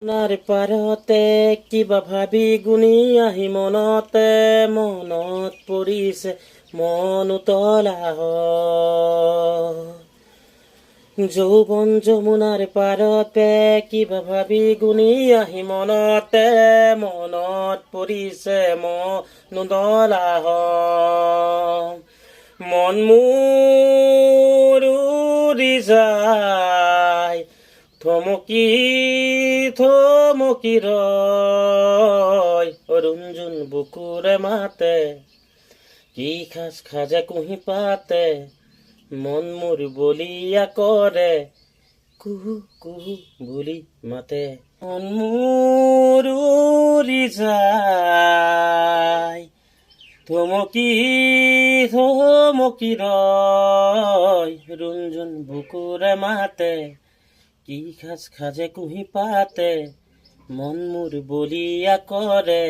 নাৰ পাৰতে কিবা ভাবি গুণি আহি মনতে মনত পৰিছে মন উতলা যৌৱন যমুনাৰ পাৰতে কিবা ভাবি গুণি আহি মনতে মনত পৰিছে মন উতলা মন মোৰ উৰি যায় থমকি থমকি ৰয় অৰুণজোন বুকুৰে মাতে কি খাজ খাজে কুহি পাতে মন মোৰ বলিয়া কৰে কুহু কুহু বুলি মাতে মন মোৰ উৰি যায় থমকি থমকি ৰয় অৰুণজোন বুকুৰে মাতে কি খাজ খাজে কুহি পাতে মন মোৰ বলিয়া কৰে।